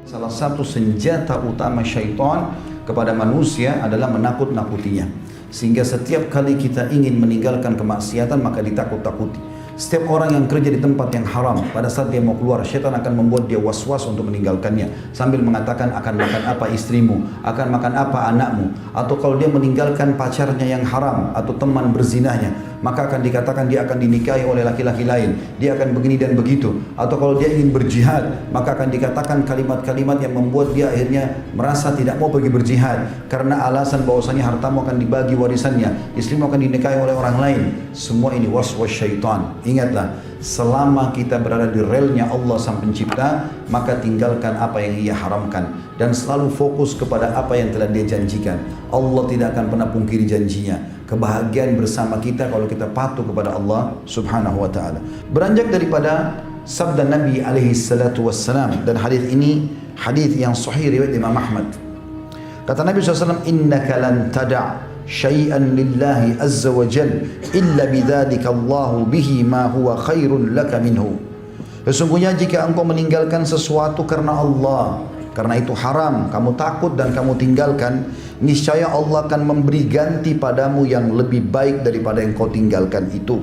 Salah satu senjata utama syaitan kepada manusia adalah menakut-nakutinya. Sehingga setiap kali kita ingin meninggalkan kemaksiatan maka ditakut-takuti. Setiap orang yang kerja di tempat yang haram, pada saat dia mau keluar, syaitan akan membuat dia was-was untuk meninggalkannya. Sambil mengatakan akan makan apa istrimu, akan makan apa anakmu. Atau kalau dia meninggalkan pacarnya yang haram atau teman berzinahnya, maka akan dikatakan dia akan dinikahi oleh laki-laki lain. Dia akan begini dan begitu. Atau kalau dia ingin berjihad, maka akan dikatakan kalimat-kalimat yang membuat dia akhirnya merasa tidak mau pergi berjihad. Karena alasan bahwasanya hartamu akan dibagi warisannya, istrimu akan dinikahi oleh orang lain. Semua ini was-was syaitan. Ingatlah, selama kita berada di relnya Allah Sang Pencipta, maka tinggalkan apa yang Ia haramkan dan selalu fokus kepada apa yang telah Dia janjikan. Allah tidak akan pernah pungkiri janjinya. Kebahagiaan bersama kita kalau kita patuh kepada Allah Subhanahu wa taala. Beranjak daripada sabda Nabi alaihi salatu wassalam, dan hadis ini hadis yang sahih riwayat Imam Ahmad. Kata Nabi SAW, innaka lan tada' syai'an lillahi azza wa jal illa bidzalika Allahu bihi ma huwa khairun laka minhu. Sesungguhnya jika engkau meninggalkan sesuatu karena Allah, karena itu haram, kamu takut dan kamu tinggalkan, niscaya Allah akan memberi ganti padamu yang lebih baik daripada yang kau tinggalkan itu.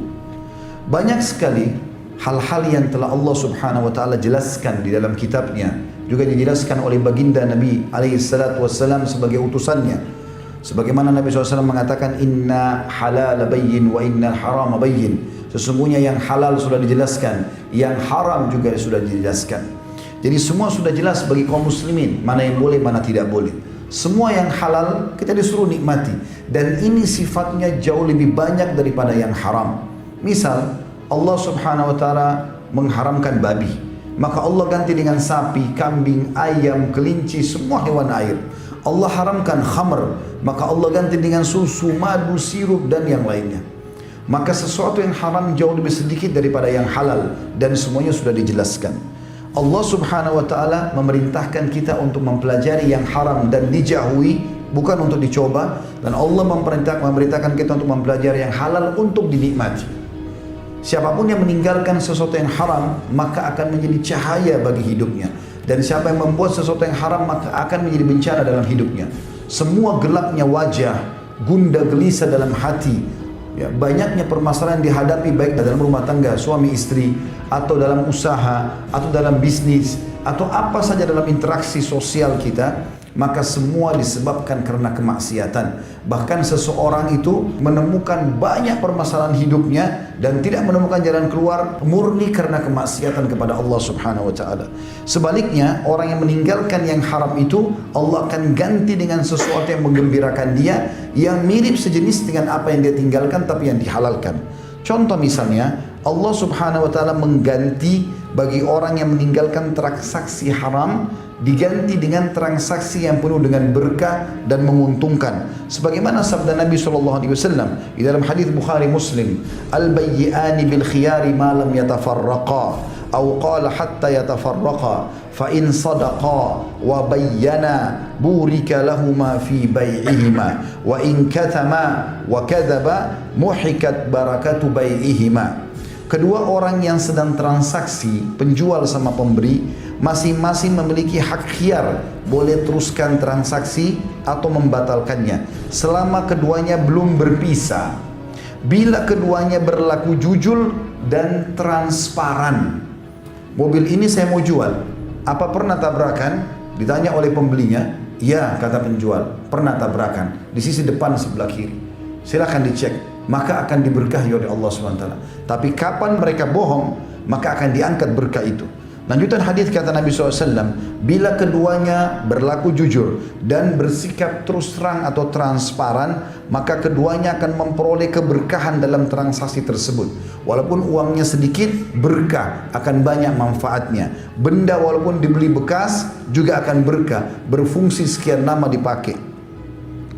Banyak sekali hal-hal yang telah Allah Subhanahu wa taala jelaskan di dalam kitabnya, juga dijelaskan oleh baginda Nabi alaihi salatu wassalam sebagai utusannya. Sebagaimana Nabi SAW mengatakan, inna halal bayyin wa inna haram bayyin. Sesungguhnya yang halal sudah dijelaskan, yang haram juga sudah dijelaskan. Jadi semua sudah jelas bagi kaum muslimin, mana yang boleh, mana tidak boleh. Semua yang halal kita disuruh nikmati, dan ini sifatnya jauh lebih banyak daripada yang haram. Misal Allah Subhanahu wa taala mengharamkan babi, maka Allah ganti dengan sapi, kambing, ayam, kelinci, semua hewan air. Allah haramkan khamr, maka Allah ganti dengan susu, madu, sirup dan yang lainnya. Maka sesuatu yang haram jauh lebih sedikit daripada yang halal, dan semuanya sudah dijelaskan. Allah Subhanahu wa taala memerintahkan kita untuk mempelajari yang haram dan dijauhi, bukan untuk dicoba, dan Allah memerintahkan kita untuk mempelajari yang halal untuk dinikmati. Siapapun yang meninggalkan sesuatu yang haram, maka akan menjadi cahaya bagi hidupnya. Dan siapa yang membuat sesuatu yang haram, maka akan menjadi bencana dalam hidupnya. Semua gelapnya wajah, gundah gelisah dalam hati, ya, banyaknya permasalahan dihadapi baik dalam rumah tangga, suami istri, atau dalam usaha, atau dalam bisnis, atau apa saja dalam interaksi sosial kita, maka semua disebabkan karena kemaksiatan. Bahkan seseorang itu menemukan banyak permasalahan hidupnya dan tidak menemukan jalan keluar murni karena kemaksiatan kepada Allah Subhanahu wa taala. Sebaliknya, orang yang meninggalkan yang haram itu, Allah akan ganti dengan sesuatu yang menggembirakan dia, yang mirip sejenis dengan apa yang dia tinggalkan tapi yang dihalalkan. Contoh misalnya, Allah Subhanahu wa taala mengganti bagi orang yang meninggalkan transaksi haram, diganti dengan transaksi yang penuh dengan berkah dan menguntungkan. Sebagaimana sabda Nabi SAW di dalam hadis Bukhari Muslim, al-bayyi'ani bil khiyari ma lam yatafarraqa, atau qala hatta yatafarraqa, fa in sadaqa wa bayyana burika lahuma fi bai'ihima, wa in katama wa kadzaba muhikat barakatu bai'ihima. Kedua orang yang sedang transaksi, penjual sama pemberi, masing-masing memiliki hak khiyar, boleh teruskan transaksi atau membatalkannya selama keduanya belum berpisah. Bila keduanya berlaku jujur dan transparan. Mobil ini saya mau jual, apa pernah tabrakan? Ditanya oleh pembelinya, ya, kata penjual, pernah tabrakan di sisi depan sebelah kiri. Silakan dicek, maka akan diberkahi oleh Allah SWT. Tapi kapan mereka bohong, maka akan diangkat berkah itu. Lanjutan hadis kata Nabi SAW, bila keduanya berlaku jujur dan bersikap terus terang atau transparan, maka keduanya akan memperoleh keberkahan dalam transaksi tersebut. Walaupun uangnya sedikit, berkah, akan banyak manfaatnya. Benda walaupun dibeli bekas juga akan berkah, berfungsi sekian lama dipakai.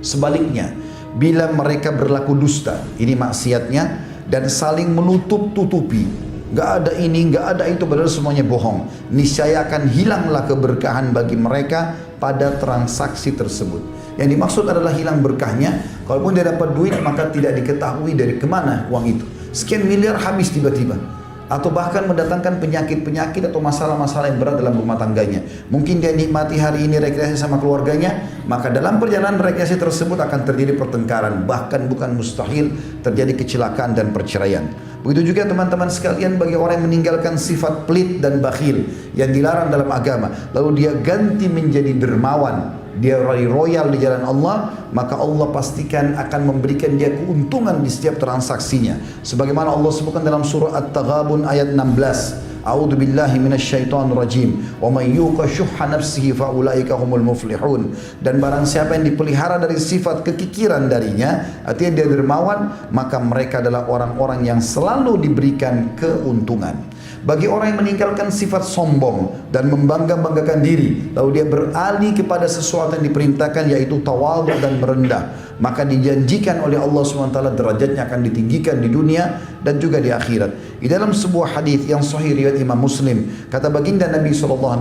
Sebaliknya, bila mereka berlaku dusta, ini maksiatnya, dan saling menutup-tutupi, nggak ada ini, nggak ada itu, padahal semuanya bohong, niscaya akan hilanglah keberkahan bagi mereka pada transaksi tersebut. Yang dimaksud adalah hilang berkahnya. Kalaupun dia dapat duit, maka tidak diketahui dari kemana uang itu. Sekian miliar habis tiba-tiba. atau bahkan mendatangkan penyakit-penyakit atau masalah-masalah yang berat dalam rumah tangganya. Mungkin dia nikmati hari ini rekreasi sama keluarganya, maka dalam perjalanan rekreasi tersebut akan terjadi pertengkaran, bahkan bukan mustahil terjadi kecelakaan dan perceraian. Begitu juga teman-teman sekalian bagi orang yang meninggalkan sifat pelit dan bakhil yang dilarang dalam agama, lalu dia ganti menjadi dermawan, dia royal di jalan Allah, maka Allah pastikan akan memberikan dia keuntungan di setiap transaksinya. Sebagaimana Allah sebutkan dalam surah At-Taghabun ayat 16. A'udzu billahi minasyaitonir rajim. Wa may yuqa syuhha nafsihi fa ulaika humul muflihun. Dan barang siapa yang dipelihara dari sifat kekikiran darinya, artinya dia dermawan, maka mereka adalah orang-orang yang selalu diberikan keuntungan. Bagi orang yang meninggalkan sifat sombong dan membangga-banggakan diri, lalu dia beralih kepada sesuatu yang diperintahkan, yaitu tawadhu dan merendah, maka dijanjikan oleh Allah SWT derajatnya akan ditinggikan di dunia dan juga di akhirat. Di dalam sebuah hadis yang sahih riwayat Imam Muslim, kata baginda Nabi SAW,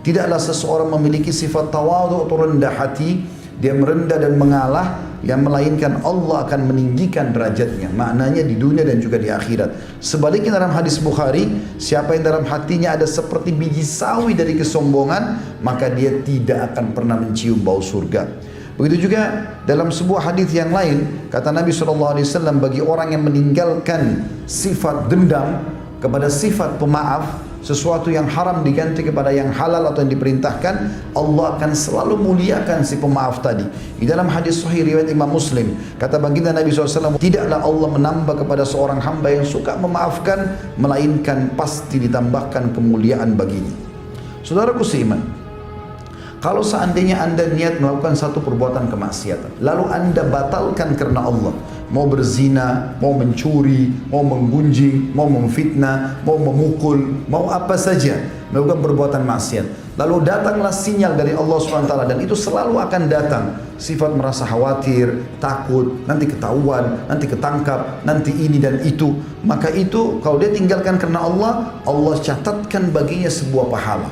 tidaklah seseorang memiliki sifat tawadhu atau rendah hati, dia merendah dan mengalah, yang melainkan Allah akan meninggikan derajatnya, maknanya di dunia dan juga di akhirat. Sebaliknya dalam hadis Bukhari, siapa yang dalam hatinya ada seperti biji sawi dari kesombongan, maka dia tidak akan pernah mencium bau surga. Begitu juga dalam sebuah hadis yang lain, kata Nabi SAW, bagi orang yang meninggalkan sifat dendam kepada sifat pemaaf, sesuatu yang haram diganti kepada yang halal atau yang diperintahkan, Allah akan selalu muliakan si pemaaf tadi. Di dalam hadis sahih riwayat Imam Muslim, kata baginda Nabi SAW, tidaklah Allah menambah kepada seorang hamba yang suka memaafkan, melainkan pasti ditambahkan kemuliaan baginya. Saudaraku seiman, kalau seandainya anda niat melakukan satu perbuatan kemaksiatan, lalu anda batalkan karena Allah, mau berzina, mau mencuri, mau menggunjing, mau memfitnah, mau memukul, mau apa saja, melakukan perbuatan maksiat, lalu datanglah sinyal dari Allah SWT, dan itu selalu akan datang, sifat merasa khawatir, takut, nanti ketahuan, nanti ketangkap, nanti ini dan itu, maka itu kalau dia tinggalkan karena Allah, Allah catatkan baginya sebuah pahala.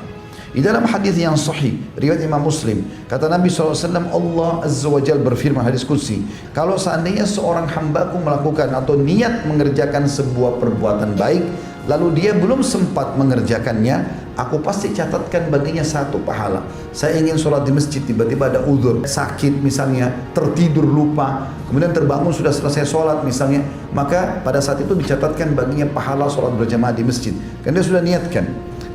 Di dalam hadis yang sahih riwayat Imam Muslim, kata Nabi SAW, Allah Azza wa Jalla berfirman, hadis qudsi, kalau seandainya seorang hambaku melakukan atau niat mengerjakan sebuah perbuatan baik, lalu dia belum sempat mengerjakannya, aku pasti catatkan baginya satu pahala. Saya ingin sholat di masjid, tiba-tiba ada uzur, sakit misalnya, tertidur lupa, kemudian terbangun sudah selesai sholat misalnya, maka pada saat itu dicatatkan baginya pahala sholat berjamaah di masjid, kan dia sudah niatkan.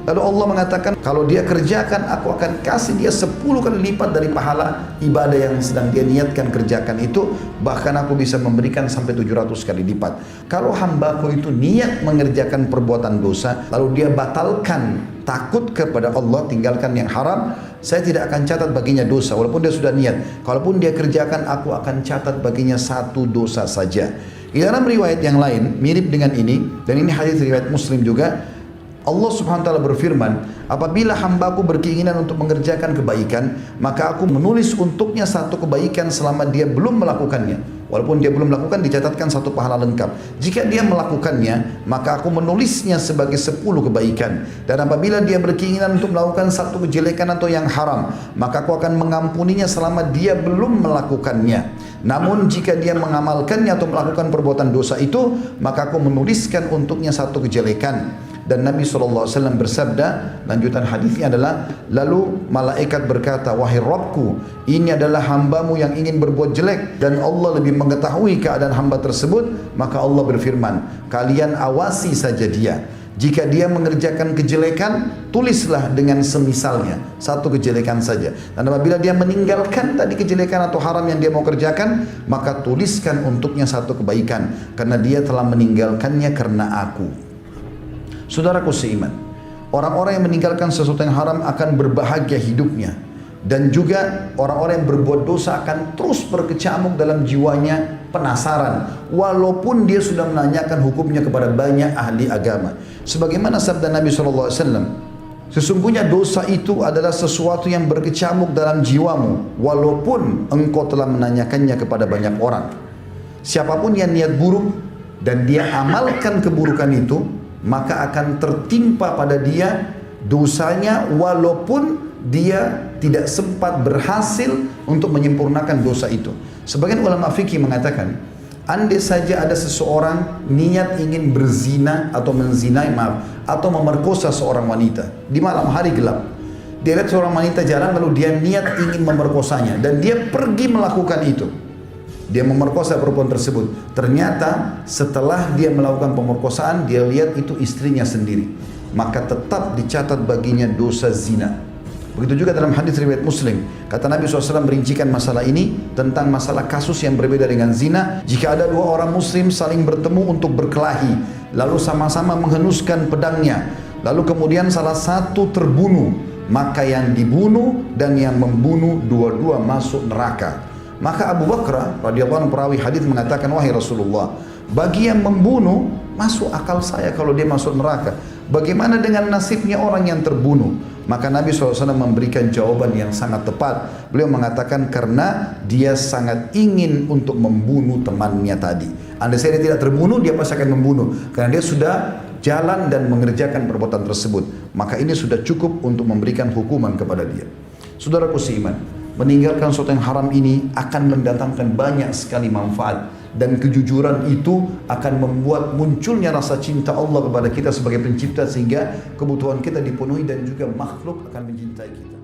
Lalu Allah mengatakan, kalau dia kerjakan, aku akan kasih dia 10 kali lipat dari pahala ibadah yang sedang dia niatkan kerjakan itu. Bahkan aku bisa memberikan sampai 700 kali lipat. Kalau hambaku itu niat mengerjakan perbuatan dosa, lalu dia batalkan, takut kepada Allah, tinggalkan yang haram, saya tidak akan catat baginya dosa, walaupun dia sudah niat. Kalaupun dia kerjakan, aku akan catat baginya satu dosa saja. Di dalam riwayat yang lain, mirip dengan ini, dan ini hadis riwayat Muslim juga, Allah Subhanahu wa taala berfirman, apabila hambaku berkeinginan untuk mengerjakan kebaikan, maka aku menulis untuknya satu kebaikan selama dia belum melakukannya. Walaupun dia belum melakukan, dicatatkan satu pahala lengkap. Jika dia melakukannya, maka aku menulisnya sebagai 10 kebaikan. Dan apabila dia berkeinginan untuk melakukan satu kejelekan atau yang haram, maka aku akan mengampuninya selama dia belum melakukannya. Namun jika dia mengamalkannya atau melakukan perbuatan dosa itu, maka aku menuliskan untuknya satu kejelekan. Dan Nabi SAW bersabda, lanjutan hadisnya adalah, lalu malaikat berkata, wahai Rabbku, ini adalah hambamu yang ingin berbuat jelek, dan Allah lebih mengetahui keadaan hamba tersebut. Maka Allah berfirman, kalian awasi saja dia. Jika dia mengerjakan kejelekan, tulislah dengan semisalnya, satu kejelekan saja. Dan apabila dia meninggalkan tadi kejelekan atau haram yang dia mau kerjakan, maka tuliskan untuknya satu kebaikan, karena dia telah meninggalkannya karena aku. Saudaraku seiman, orang-orang yang meninggalkan sesuatu yang haram akan berbahagia hidupnya, dan juga orang-orang yang berbuat dosa akan terus berkecamuk dalam jiwanya, penasaran, walaupun dia sudah menanyakan hukumnya kepada banyak ahli agama. Sebagaimana sabda Nabi SAW, sesungguhnya dosa itu adalah sesuatu yang berkecamuk dalam jiwamu, walaupun engkau telah menanyakannya kepada banyak orang. Siapapun yang niat buruk dan dia amalkan keburukan itu, maka akan tertimpa pada dia dosanya, walaupun dia tidak sempat berhasil untuk menyempurnakan dosa itu. Sebagian ulama fikih mengatakan, Andai saja ada seseorang niat ingin berzina atau menzinai, atau memerkosa seorang wanita di malam hari gelap. Dia lihat seorang wanita jalan lalu dia niat ingin memerkosanya dan dia pergi melakukan itu. Dia memerkosa perempuan tersebut. Ternyata setelah dia melakukan pemerkosaan, dia lihat itu istrinya sendiri. Maka tetap dicatat baginya dosa zina. Begitu juga dalam hadis riwayat Muslim. Kata Nabi SAW merincikan masalah ini tentang masalah kasus yang berbeda dengan zina. Jika ada dua orang muslim saling bertemu untuk berkelahi, lalu sama-sama menghenuskan pedangnya, lalu kemudian salah satu terbunuh, maka yang dibunuh dan yang membunuh dua-dua masuk neraka. Maka Abu Bakar radhiyallahu anhu perawi hadis mengatakan, wahai Rasulullah, bagi yang membunuh masuk akal saya kalau dia masuk neraka. Bagaimana dengan nasibnya orang yang terbunuh? Maka Nabi SAW memberikan jawaban yang sangat tepat. Beliau mengatakan karena dia sangat ingin untuk membunuh temannya tadi. Andai saya tidak terbunuh, dia pasti akan membunuh. Karena dia sudah jalan dan mengerjakan perbuatan tersebut. Maka ini sudah cukup untuk memberikan hukuman kepada dia. Saudaraku seiman, meninggalkan sesuatu yang haram ini akan mendatangkan banyak sekali manfaat. Dan kejujuran itu akan membuat munculnya rasa cinta Allah kepada kita sebagai pencipta, sehingga kebutuhan kita dipenuhi dan juga makhluk akan mencintai kita.